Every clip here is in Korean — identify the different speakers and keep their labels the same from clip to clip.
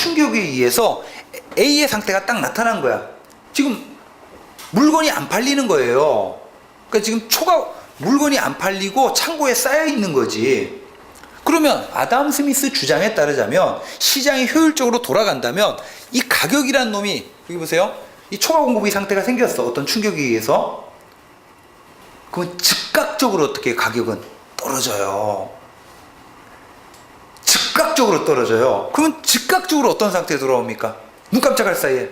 Speaker 1: 충격에 의해서 A의 상태가 딱 나타난 거야. 지금 물건이 안 팔리는 거예요. 그러니까 지금 물건이 안 팔리고 창고에 쌓여 있는 거지. 그러면 아담 스미스 주장에 따르자면 시장이 효율적으로 돌아간다면 이 가격이란 놈이, 여기 보세요. 이 초과 공급의 상태가 생겼어. 어떤 충격에 의해서. 그러면 즉각적으로 어떻게 가격은 떨어져요. 즉각적으로 떨어져요. 그러면 즉각적으로 어떤 상태에 돌아옵니까? 눈 깜짝할 사이에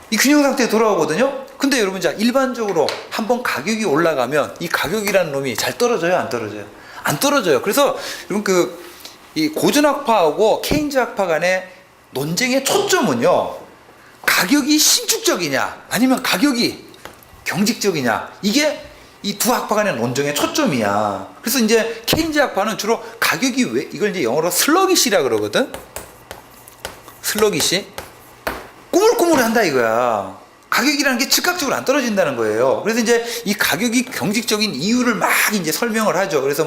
Speaker 1: 이 균형 상태에 돌아오거든요. 근데 여러분, 자, 일반적으로 한번 가격이 올라가면 이 가격이라는 놈이 잘 떨어져요, 안 떨어져요? 안 떨어져요. 그래서 여러분, 이 고전학파하고 케인즈 학파 간의 논쟁의 초점은요, 가격이 신축적이냐 아니면 가격이 경직적이냐, 이게 이 두 학파 간의 논쟁의 초점이야. 그래서 이제 케인즈 학파는 주로 가격이 왜, 이걸 이제 영어로 슬러기시라 그러거든. 슬러기시. 꾸물꾸물한다 이거야. 가격이라는 게 즉각적으로 안 떨어진다는 거예요. 그래서 이제 이 가격이 경직적인 이유를 막 이제 설명을 하죠. 그래서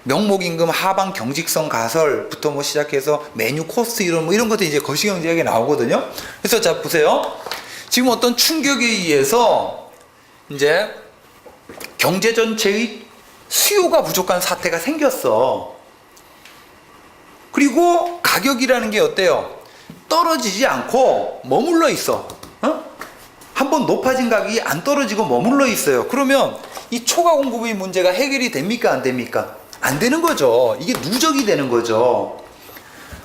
Speaker 1: 명목임금, 하방 경직성 가설부터 시작해서 메뉴 코스트 이런 것도 이제 거시경제학에 나오거든요. 그래서 자, 보세요. 지금 어떤 충격에 의해서 이제 경제 전체의 수요가 부족한 사태가 생겼어. 그리고 가격이라는 게 어때요? 떨어지지 않고 머물러 있어. 한번 높아진 가격이 안 떨어지고 머물러 있어요. 그러면 이 초과 공급의 문제가 해결이 됩니까? 안 됩니까? 안 되는 거죠. 이게 누적이 되는 거죠.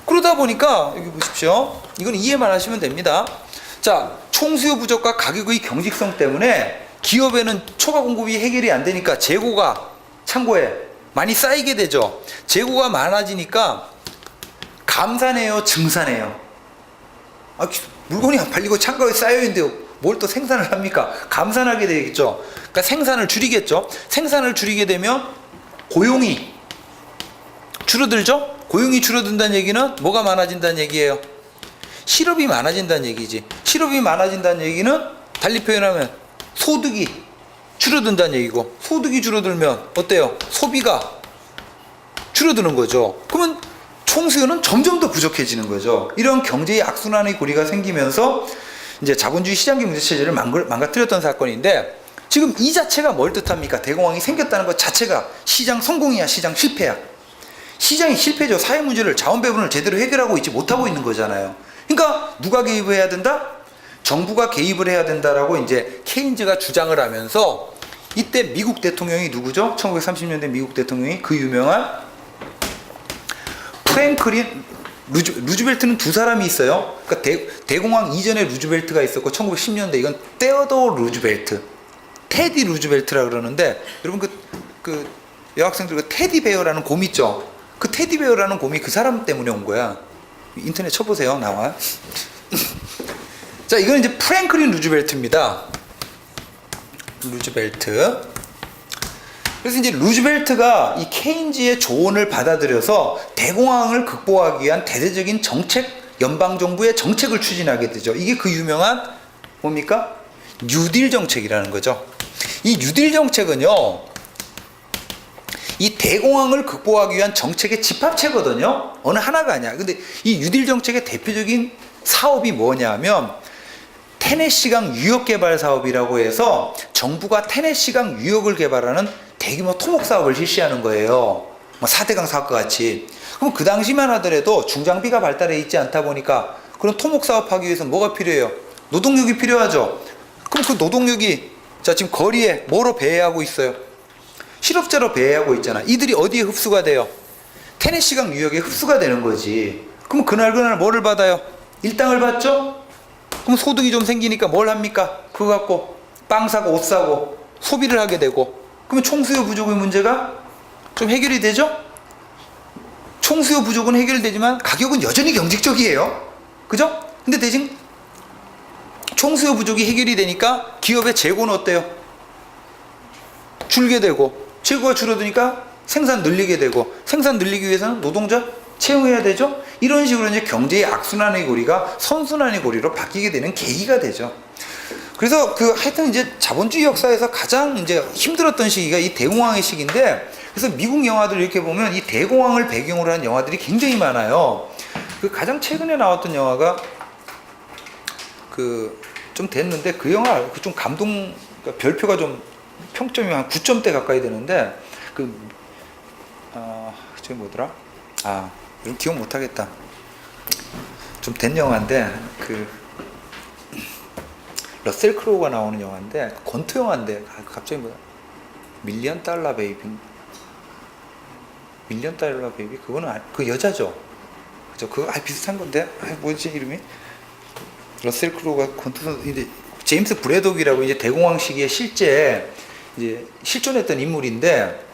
Speaker 1: 그러다 보니까 여기 보십시오. 이건 이해만 하시면 됩니다. 자, 총수요 부족과 가격의 경직성 때문에 기업에는 초과 공급이 해결이 안 되니까 재고가 창고에 많이 쌓이게 되죠. 재고가 많아지니까 감산해요, 증산해요? 물건이 안 팔리고 창고에 쌓여 있는데 뭘 또 생산을 합니까? 감산하게 되겠죠. 그러니까 생산을 줄이겠죠. 생산을 줄이게 되면 고용이 줄어들죠. 고용이 줄어든다는 얘기는 뭐가 많아진다는 얘기예요? 실업이 많아진다는 얘기지. 실업이 많아진다는 얘기는 달리 표현하면 소득이 줄어든다는 얘기고, 소득이 줄어들면 어때요? 소비가 줄어드는 거죠. 그러면 총수요는 점점 더 부족해지는 거죠. 이런 경제의 악순환의 고리가 생기면서 이제 자본주의 시장 경제 체제를 망가뜨렸던 사건인데, 지금 이 자체가 뭘 뜻합니까? 대공황이 생겼다는 것 자체가 시장 성공이야, 시장 실패야? 시장이 실패죠. 사회 문제를, 자원 배분을 제대로 해결하고 있지 못하고 있는 거잖아요. 그러니까 누가 개입을 해야 된다? 정부가 개입을 해야 된다라고 이제 케인즈가 주장을 하면서, 이때 미국 대통령이 누구죠? 1930년대 미국 대통령이 그 유명한 프랭클린 루즈벨트는 두 사람이 있어요. 그러니까 대공황 이전에 루즈벨트가 있었고 1910년대 이건 테오도어 루즈벨트, 테디 루즈벨트라 그러는데, 여러분 그 여학생들 그 테디베어라는 곰 있죠? 그 테디베어라는 곰이 그 사람 때문에 온 거야. 인터넷 쳐보세요, 나와. 자, 이건 이제 프랭클린 루즈벨트입니다. 루즈벨트. 그래서 이제 루즈벨트가 이 케인즈의 조언을 받아들여서 대공황을 극복하기 위한 대대적인 정책, 연방정부의 정책을 추진하게 되죠. 이게 그 유명한 뭡니까? 뉴딜 정책이라는 거죠. 이 뉴딜 정책은요, 이 대공황을 극복하기 위한 정책의 집합체거든요. 어느 하나가 아니야. 근데 이 뉴딜 정책의 대표적인 사업이 뭐냐면 테네시강 유역 개발 사업이라고 해서 정부가 테네시강 유역을 개발하는 대규모 토목 사업을 실시하는 거예요. 4대강 사업과 같이. 그럼 그 당시만 하더라도 중장비가 발달해 있지 않다 보니까 그런 토목 사업하기 위해서 뭐가 필요해요? 노동력이 필요하죠. 그럼 그 노동력이, 자, 지금 거리에 뭐로 배회하고 있어요? 실업자로 배회하고 있잖아. 이들이 어디에 흡수가 돼요? 테네시강 유역에 흡수가 되는 거지. 그럼 그날 뭐를 받아요? 일당을 받죠? 그럼 소득이 좀 생기니까 뭘 합니까? 그거 갖고 빵 사고 옷 사고 소비를 하게 되고, 그러면 총수요 부족의 문제가 좀 해결이 되죠? 총수요 부족은 해결되지만 가격은 여전히 경직적이에요. 그죠? 근데 대신 총수요 부족이 해결이 되니까 기업의 재고는 어때요? 줄게 되고, 재고가 줄어드니까 생산 늘리게 되고, 생산 늘리기 위해서는 노동자 채용해야 되죠? 이런 식으로 이제 경제의 악순환의 고리가 선순환의 고리로 바뀌게 되는 계기가 되죠. 그래서 하여튼 이제 자본주의 역사에서 가장 이제 힘들었던 시기가 이 대공황의 시기인데, 그래서 미국 영화들 이렇게 보면 이 대공황을 배경으로 한 영화들이 굉장히 많아요. 그 가장 최근에 나왔던 영화가 그 좀 됐는데 그 영화 그 좀 감동 그러니까 별표가 좀 평점이 한 9점대 가까이 되는데 저기 뭐더라? 이런 기억 못 하겠다. 좀 된 영화인데 그 러셀 크로우가 나오는 영화인데 권투 영화인데 갑자기 뭐야? 밀리언 달러 베이비. 밀리언 달러 베이비 그거는 그 여자죠. 그죠? 그거 비슷한 건데 뭐지 이름이? 러셀 크로우가 권투 선수 제임스 브래독이라고 이제 대공황 시기에 실제 이제 실존했던 인물인데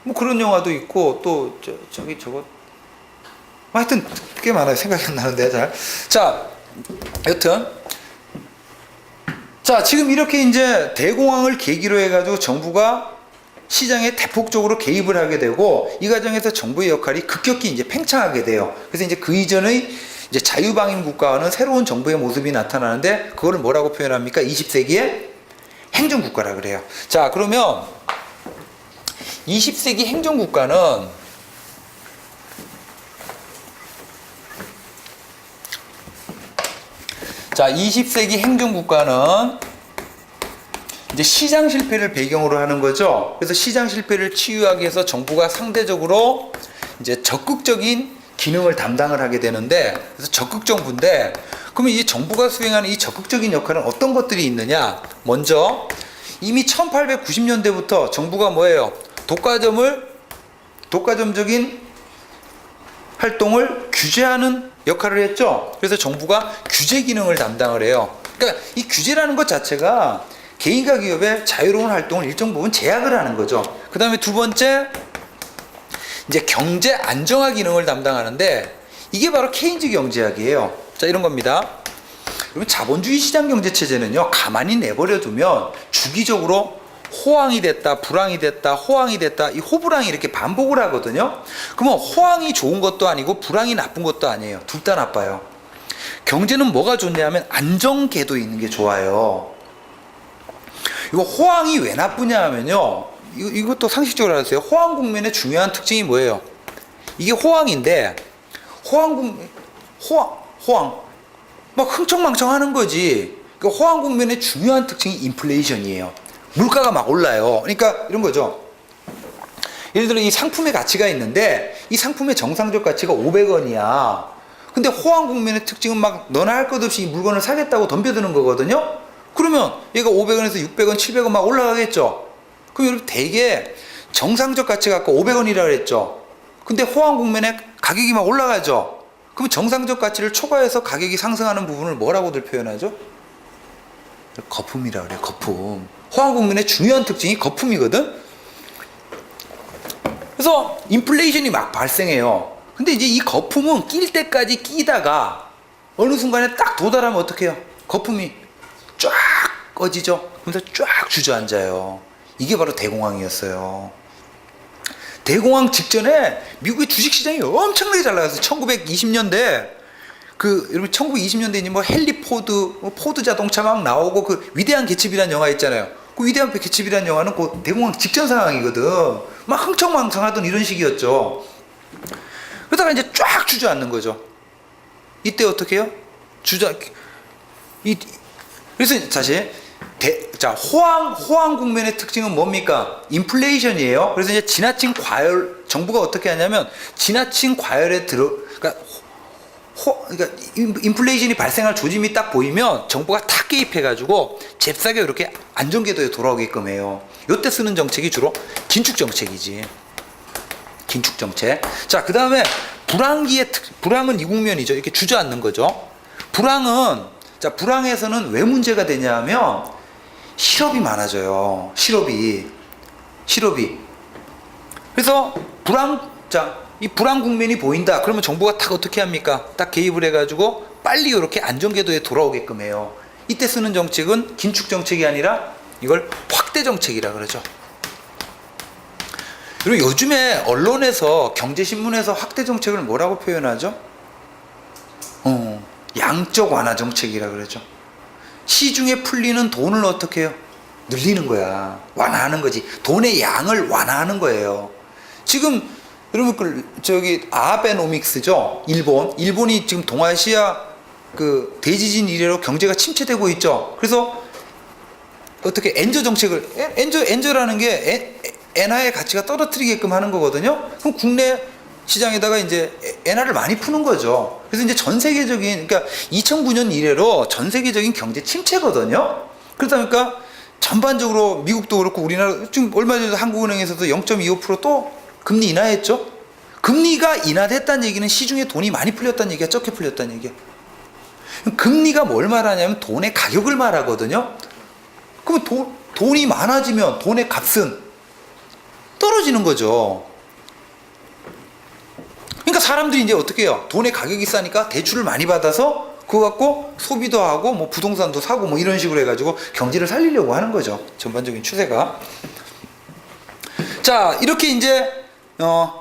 Speaker 1: 뭐 그런 영화도 있고 또 저거 하여튼 꽤 많아요. 생각이 안 나는데 잘. 자, 여튼 자 지금 이렇게 이제 대공황을 계기로 해가지고 정부가 시장에 대폭적으로 개입을 하게 되고 이 과정에서 정부의 역할이 급격히 이제 팽창하게 돼요. 그래서 이제 그 이전의 이제 자유방임 국가와는 새로운 정부의 모습이 나타나는데 그거를 뭐라고 표현합니까? 20세기의 행정국가라 그래요. 자 그러면 20세기 행정국가는 자 20세기 행정국가는 이제 시장 실패를 배경으로 하는 거죠. 그래서 시장 실패를 치유하기 위해서 정부가 상대적으로 이제 적극적인 기능을 담당을 하게 되는데 그래서 적극정부인데 그러면 이 정부가 수행하는 이 적극적인 역할은 어떤 것들이 있느냐? 먼저 이미 1890년대부터 정부가 뭐예요? 독과점적인 활동을 규제하는 역할을 했죠. 그래서 정부가 규제 기능을 담당을 해요. 그러니까 이 규제라는 것 자체가 개인과 기업의 자유로운 활동을 일정 부분 제약을 하는 거죠. 그 다음에 두 번째 이제 경제 안정화 기능을 담당하는데 이게 바로 케인즈 경제학이에요. 자 이런 겁니다. 그러면 자본주의 시장 경제 체제는요 가만히 내버려 두면 주기적으로 호황이 됐다 불황이 됐다 호황이 됐다 이 호불황이 이렇게 반복을 하거든요. 그러면 호황이 좋은 것도 아니고 불황이 나쁜 것도 아니에요. 둘 다 나빠요. 경제는 뭐가 좋냐면 안정궤도 있는 게 좋아요. 이거 호황이 왜 나쁘냐 하면요 이것도 상식적으로 알았어요. 호황 국면의 중요한 특징이 뭐예요? 이게 호황인데 호황 막 흥청망청하는 거지. 그 호황 국면의 중요한 특징이 인플레이션이에요. 물가가 막 올라요. 그러니까 이런 거죠. 예를 들어 이 상품의 가치가 있는데 이 상품의 정상적 가치가 500원이야. 근데 호황 국면의 특징은 막 너나 할 것 없이 이 물건을 사겠다고 덤벼드는 거거든요. 그러면 얘가 500원에서 600원, 700원 막 올라가겠죠. 그럼 여러분 대개 정상적 가치가 아까 500원이라 그랬죠. 근데 호황 국면에 가격이 막 올라가죠. 그럼 정상적 가치를 초과해서 가격이 상승하는 부분을 뭐라고들 표현하죠? 거품이라 그래요. 거품. 호황 국면의 중요한 특징이 거품이거든. 그래서 인플레이션이 막 발생해요. 근데 이제 이 거품은 낄 때까지 끼다가 어느 순간에 딱 도달하면 어떻게 해요? 거품이 쫙 꺼지죠. 그래서 쫙 주저앉아요. 이게 바로 대공황이었어요. 대공황 직전에 미국의 주식시장이 엄청나게 잘 나갔어요. 1920년대 여러분 1920년대에 뭐 헨리 포드, 포드 자동차 막 나오고 그 위대한 개츠비라는 영화 있잖아요. 그 위대한 개츠비라는 영화는 그 대공황 직전 상황이거든. 막 흥청망청하던 이런 시기였죠. 그러다가 이제 쫙 주저앉는 거죠. 이때 어떻게 해요? 그래서 다시 호황 국면의 특징은 뭡니까? 인플레이션이에요. 그래서 이제 지나친 과열, 정부가 어떻게 하냐면 지나친 과열에 그러니까 인플레이션이 발생할 조짐이 딱 보이면 정부가 탁 개입해가지고 잽싸게 이렇게 안정궤도에 돌아오게끔 해요. 이때 쓰는 정책이 주로 긴축 정책이지. 긴축 정책. 자, 그 다음에 불황은 이 국면이죠. 이렇게 주저앉는 거죠. 불황에서는 왜 문제가 되냐면 실업이 많아져요. 실업이. 그래서 이 불황 국면이 보인다. 그러면 정부가 딱 어떻게 합니까? 딱 개입을 해가지고 빨리 이렇게 안정궤도에 돌아오게끔 해요. 이때 쓰는 정책은 긴축 정책이 아니라 이걸 확대 정책이라 그러죠. 그리고 요즘에 언론에서 경제신문에서 확대 정책을 뭐라고 표현하죠? 양적 완화 정책이라 그러죠. 시중에 풀리는 돈을 어떻게 해요? 늘리는 거야. 완화하는 거지. 돈의 양을 완화하는 거예요. 지금 여러분 저기 아베노믹스죠. 일본이 지금 동아시아 그 대지진 이래로 경제가 침체되고 있죠. 그래서 어떻게 엔저 정책을 엔저라는 게 엔화의 가치가 떨어뜨리게끔 하는 거거든요. 그럼 국내 시장에다가 이제 엔화를 많이 푸는 거죠. 그래서 이제 전 세계적인, 그러니까 2009년 이래로 전 세계적인 경제 침체거든요. 그러다 보니까 전반적으로 미국도 그렇고 우리나라 지금 얼마 전에 한국은행에서도 0.25%또 금리 인하했죠. 금리가 인하됐다는 얘기는 시중에 돈이 많이 풀렸다는 얘기야, 적게 풀렸다는 얘기야. 금리가 뭘 말하냐면 돈의 가격을 말하거든요. 그러면 돈이 많아지면 돈의 값은 떨어지는 거죠. 그러니까 사람들이 이제 어떻게 해요? 돈의 가격이 싸니까 대출을 많이 받아서 그거 갖고 소비도 하고 뭐 부동산도 사고 뭐 이런 식으로 해가지고 경제를 살리려고 하는 거죠. 전반적인 추세가. 자, 이렇게 이제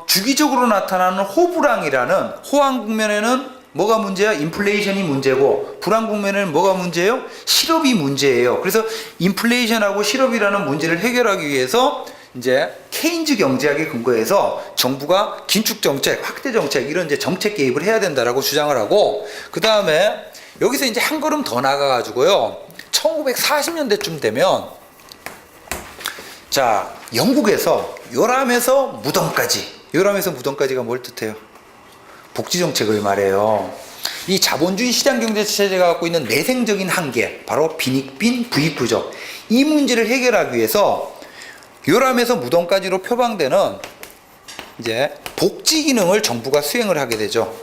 Speaker 1: 주기적으로 나타나는 호불항이라는, 호황 국면에는 뭐가 문제야? 인플레이션이 문제고, 불황 국면에는 뭐가 문제예요? 실업이 문제예요. 그래서 인플레이션하고 실업이라는 문제를 해결하기 위해서 이제 케인즈 경제학에 근거해서 정부가 긴축 정책, 확대 정책 이런 이제 정책 개입을 해야 된다라고 주장을 하고, 그 다음에 여기서 이제 한 걸음 더 나가 가지고요. 1940년대쯤 되면 자, 영국에서 요람에서 무덤까지가 뭘 뜻해요? 복지 정책을 말해요. 이 자본주의 시장 경제 체제가 갖고 있는 내생적인 한계, 바로 빈익빈 부익부죠. 이 문제를 해결하기 위해서 요람에서 무덤까지로 표방되는 이제 복지 기능을 정부가 수행을 하게 되죠.